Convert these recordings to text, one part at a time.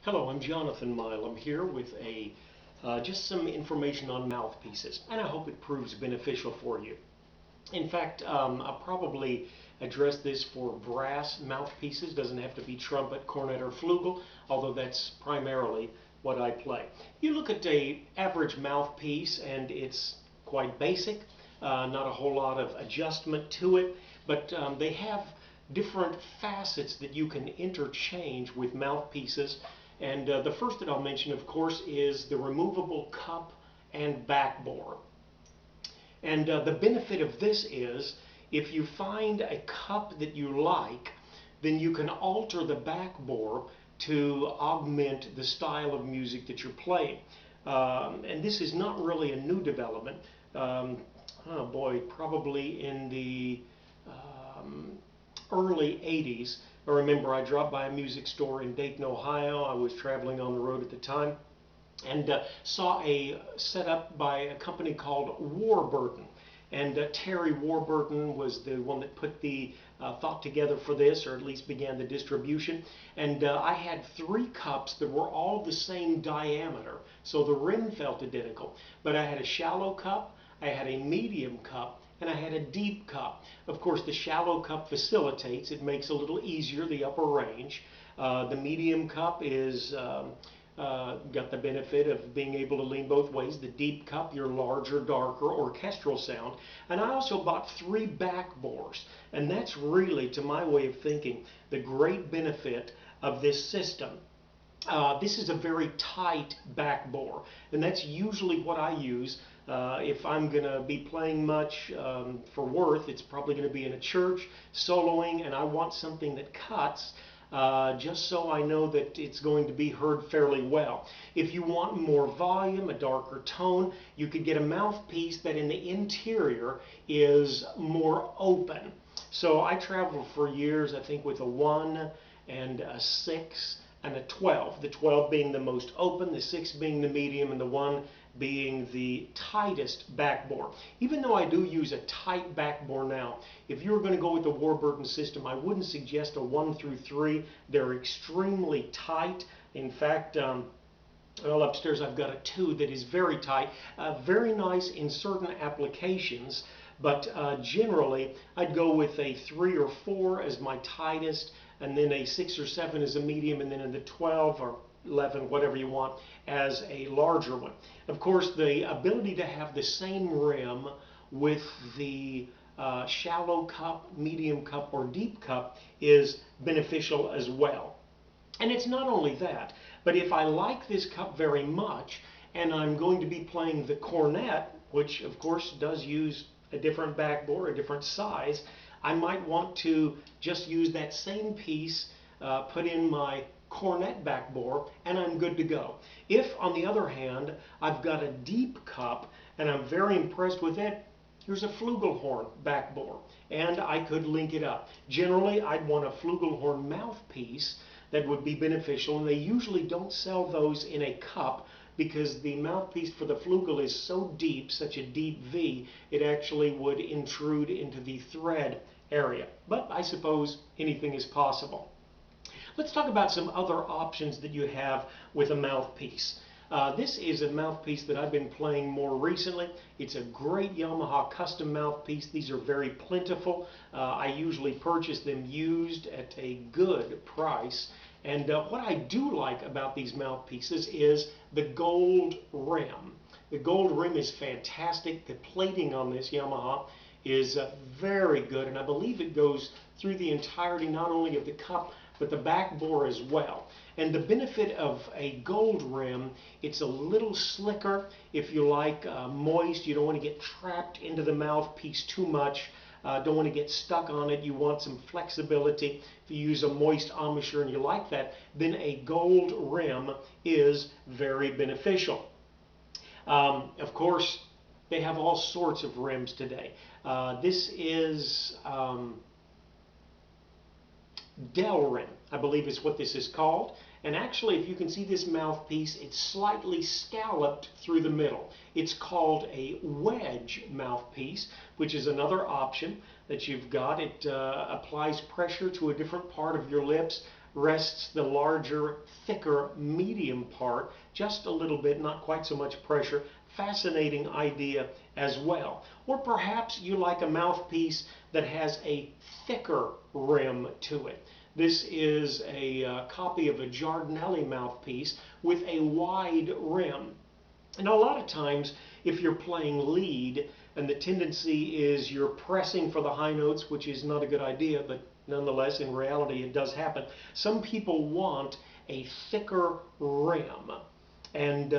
Hello, I'm Jonathan Milam here with just some information on mouthpieces, and I hope it proves beneficial for you. In fact, I'll probably address this for brass mouthpieces. Doesn't have to be trumpet, cornet, or flugel, although that's primarily what I play. You look at an average mouthpiece, and it's quite basic, not a whole lot of adjustment to it, but they have different facets that you can interchange with mouthpieces. And the first that I'll mention, of course, is the removable cup and backbore. And the benefit of this is if you find a cup that you like, then you can alter the backbore to augment the style of music that you're playing. And this is not really a new development. Oh boy, probably in the early 80s. I remember I dropped by a music store in Dayton, Ohio. I was traveling on the road at the time and saw a setup by a company called Warburton. And Terry Warburton was the one that put the thought together for this, or at least began the distribution. And I had 3 cups that were all the same diameter, so the rim felt identical. But I had a shallow cup, I had a medium cup, and I had a deep cup. Of course, the shallow cup facilitates. It makes a little easier the upper range. The medium cup is got the benefit of being able to lean both ways. The deep cup, your larger, darker orchestral sound. And I also bought 3 backbores. And that's really, to my way of thinking, the great benefit of this system. This is a very tight backbore, and that's usually what I use. If I'm going to be playing much for worth, it's probably going to be in a church, soloing, and I want something that cuts just so I know that it's going to be heard fairly well. If you want more volume, a darker tone, you could get a mouthpiece that in the interior is more open. So I traveled for years, I think, with a 1 and a 6 and a 12. The 12 being the most open, the 6 being the medium, and the 1 being the tightest backbore. Even though I do use a tight backbore now, if you were going to go with the Warburton system, I wouldn't suggest a 1 through 3. They're extremely tight. In fact, well, upstairs I've got a 2 that is very tight, very nice in certain applications, but generally I'd go with a 3 or 4 as my tightest, and then a 6 or 7 as a medium, and then in the 12 or 11, whatever you want, as a larger one. Of course, the ability to have the same rim with the shallow cup, medium cup, or deep cup is beneficial as well. And it's not only that, but if I like this cup very much, and I'm going to be playing the cornet, which of course does use a different backbore, a different size, I might want to just use that same piece, put in my cornet backbore, and I'm good to go. If, on the other hand, I've got a deep cup and I'm very impressed with it, here's a flugelhorn backbore, and I could link it up. Generally, I'd want a flugelhorn mouthpiece that would be beneficial, and they usually don't sell those in a cup because the mouthpiece for the flugel is so deep, such a deep V, it actually would intrude into the thread area. But I suppose anything is possible. Let's talk about some other options that you have with a mouthpiece. This is a mouthpiece that I've been playing more recently. It's a great Yamaha custom mouthpiece. These are very plentiful. I usually purchase them used at a good price. And what I do like about these mouthpieces is the gold rim. The gold rim is fantastic. The plating on this Yamaha is very good, and I believe it goes through the entirety not only of the cup but the backbore as well. And the benefit of a gold rim, it's a little slicker. If you like moist, you don't want to get trapped into the mouthpiece too much, don't want to get stuck on it, you want some flexibility. If you use a moist embouchure and you like that, then a gold rim is very beneficial. Of course, they have all sorts of rims today. This is Delrin, I believe is what this is called. And actually, if you can see this mouthpiece, it's slightly scalloped through the middle. It's called a wedge mouthpiece, which is another option that you've got. It applies pressure to a different part of your lips rests the larger, thicker, medium part, just a little bit, not quite so much pressure. Fascinating idea as well. Or perhaps you like a mouthpiece that has a thicker rim to it. This is a copy of a Giardinelli mouthpiece with a wide rim. And a lot of times, if you're playing lead, and the tendency is you're pressing for the high notes, which is not a good idea, but nonetheless, in reality, it does happen. Some people want a thicker rim, and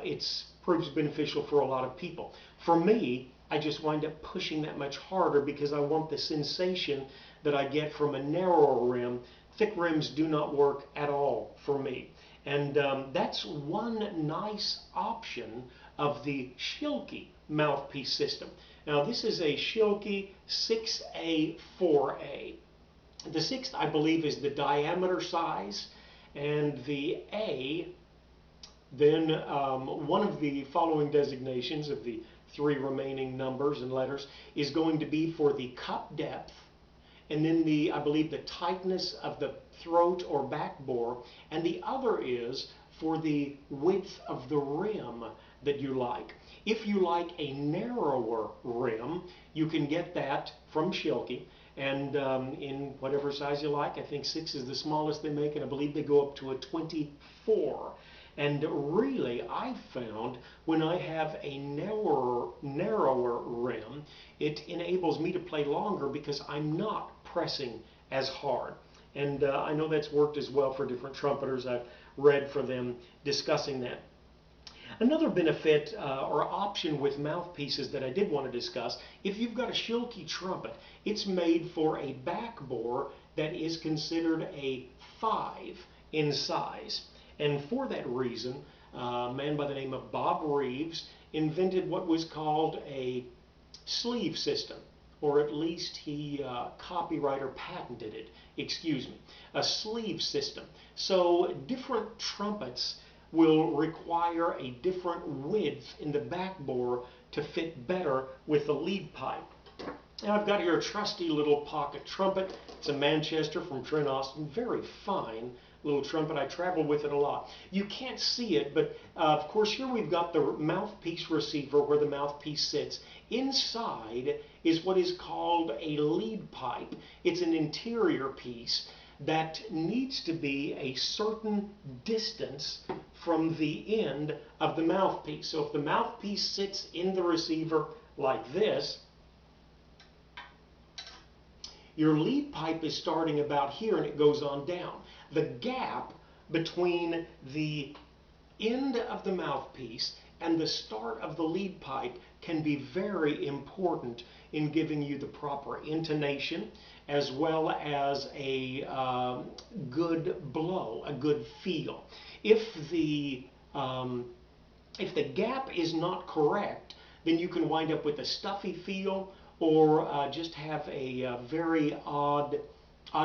it proves beneficial for a lot of people. For me, I just wind up pushing that much harder because I want the sensation that I get from a narrower rim. Thick rims do not work at all for me. And that's one nice option of the Schilke mouthpiece system. Now this is a Schilke 6A 4A. The 6th, I believe, is the diameter size, and the A, then one of the following designations of the 3 remaining numbers and letters is going to be for the cup depth, and then I believe the tightness of the throat or backbore, and the other is for the width of the rim that you like. If you like a narrower rim, you can get that from Schilke, and in whatever size you like. I think 6 is the smallest they make, and I believe they go up to a 24. And really, I've found when I have a narrower rim, it enables me to play longer because I'm not pressing as hard. And I know that's worked as well for different trumpeters. I've read for them discussing that. Another benefit or option with mouthpieces that I did want to discuss, if you've got a Schilke trumpet, it's made for a backbore that is considered a 5 in size. And for that reason, a man by the name of Bob Reeves invented what was called a sleeve system, or at least he copyrighted or patented it, excuse me, a sleeve system. So different trumpets will require a different width in the backbore to fit better with the lead pipe. Now I've got here a trusty little pocket trumpet. It's a Manchester from Trent Austin, very fine little trumpet. I travel with it a lot. You can't see it, but of course here we've got the mouthpiece receiver where the mouthpiece sits. Inside is what is called a lead pipe. It's an interior piece that needs to be a certain distance from the end of the mouthpiece. So if the mouthpiece sits in the receiver like this, your lead pipe is starting about here and it goes on down. The gap between the end of the mouthpiece and the start of the lead pipe can be very important in giving you the proper intonation as well as a good blow, a good feel. If the gap is not correct, then you can wind up with a stuffy feel or just have a very odd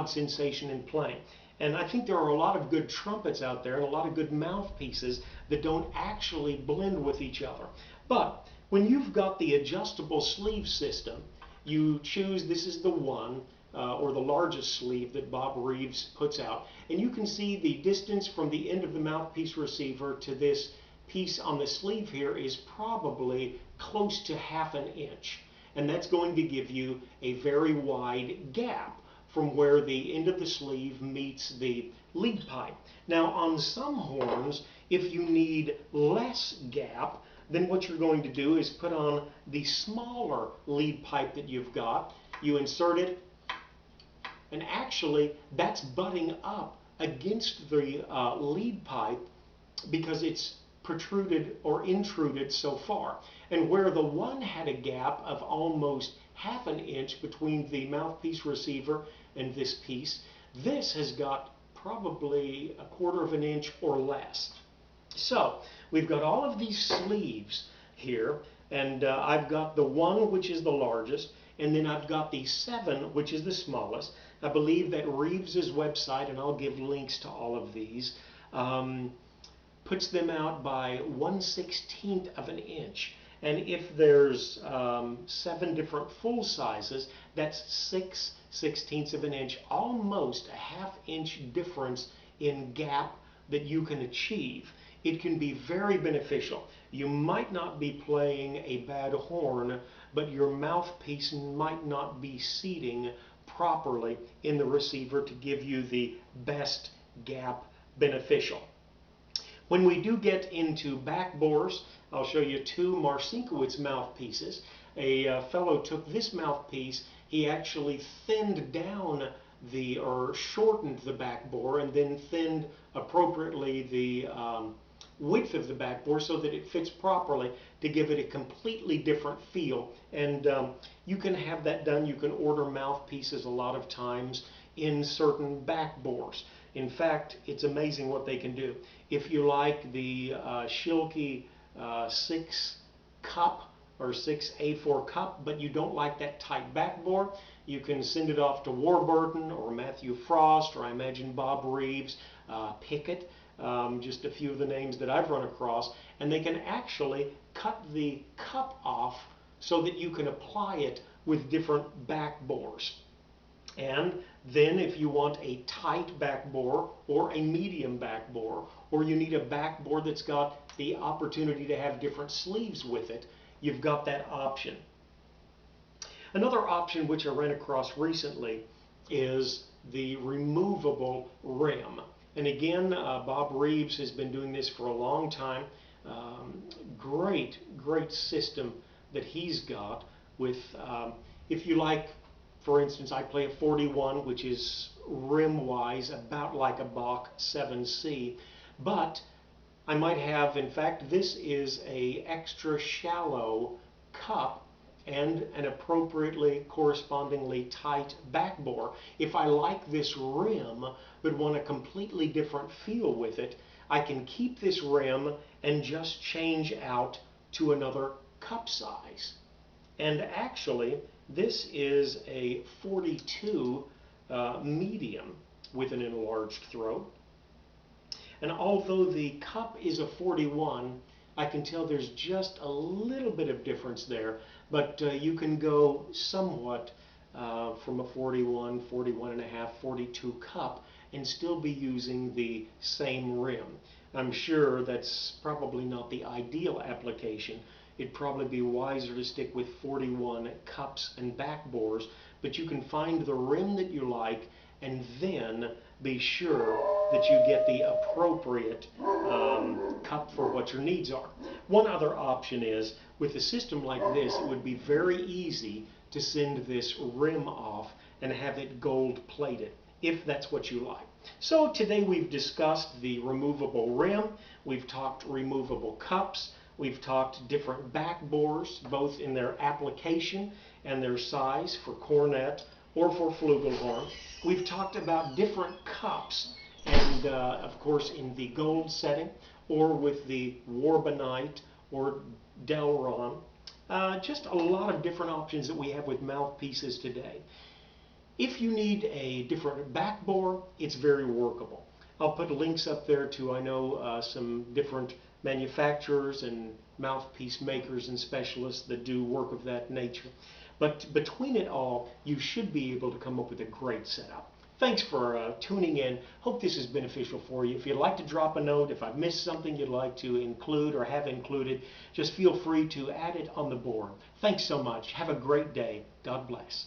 sensation in playing. And I think there are a lot of good trumpets out there and a lot of good mouthpieces that don't actually blend with each other. But when you've got the adjustable sleeve system, you choose, this is the one, or the largest sleeve that Bob Reeves puts out, and you can see the distance from the end of the mouthpiece receiver to this piece on the sleeve here is probably close to ½ an inch. And that's going to give you a very wide gap from where the end of the sleeve meets the lead pipe. Now on some horns, if you need less gap, then what you're going to do is put on the smaller lead pipe that you've got. You insert it, and actually that's butting up against the lead pipe because it's protruded or intruded so far. And where the one had a gap of almost ½ an inch between the mouthpiece receiver and this piece, this has got probably ¼ an inch or less. So we've got all of these sleeves here, and I've got the 1, which is the largest, and then I've got the 7, which is the smallest. I believe that Reeves's website, and I'll give links to all of these, puts them out by 1/16 of an inch. And if there's 7 different full sizes, that's 6 6/16 of an inch, almost a ½ inch difference in gap that you can achieve. It can be very beneficial. You might not be playing a bad horn, but your mouthpiece might not be seating properly in the receiver to give you the best gap beneficial. When we do get into backbores, I'll show you two Marcinkiewicz mouthpieces. A fellow took this mouthpiece, he actually thinned down or shortened the backbore and then thinned appropriately the width of the backbore so that it fits properly to give it a completely different feel. And you can have that done. You can order mouthpieces a lot of times in certain backbores. In fact, it's amazing what they can do. If you like the Schilke 6 Cup or 6A4 Cup, but you don't like that tight backbore, you can send it off to Warburton or Matthew Frost, or I imagine Bob Reeves, Pickett, just a few of the names that I've run across, and they can actually cut the cup off so that you can apply it with different backbores. And then if you want a tight backbore or a medium backbore, or you need a backbore that's got the opportunity to have different sleeves with it, you've got that option. Another option which I ran across recently is the removable rim. And again, Bob Reeves has been doing this for a long time. Great system that he's got with, if you like, for instance, I play a 41, which is rim-wise about like a Bach 7C, but I might have, in fact, this is a extra shallow cup and an appropriately correspondingly tight backbore. If I like this rim but want a completely different feel with it, I can keep this rim and just change out to another cup size. And actually, this is a 42 medium with an enlarged throat. And although the cup is a 41, I can tell there's just a little bit of difference there, but you can go somewhat from a 41, 41 and a half, 42 cup and still be using the same rim. I'm sure that's probably not the ideal application. It'd probably be wiser to stick with 41 cups and backbores, but you can find the rim that you like and then be sure that you get the appropriate cup for what your needs are. One other option is, with a system like this, it would be very easy to send this rim off and have it gold plated, if that's what you like. So today we've discussed the removable rim, we've talked removable cups, we've talked different backbores, both in their application and their size for cornet or for flugelhorn. We've talked about different cups, and of course in the gold setting or with the Warbonite or Delron. Just a lot of different options that we have with mouthpieces today. If you need a different backbore, it's very workable. I'll put links up there to, I know, some different manufacturers and mouthpiece makers and specialists that do work of that nature. But between it all, you should be able to come up with a great setup. Thanks for tuning in. Hope this is beneficial for you. If you'd like to drop a note, if I've missed something you'd like to include or have included, just feel free to add it on the board. Thanks so much. Have a great day. God bless.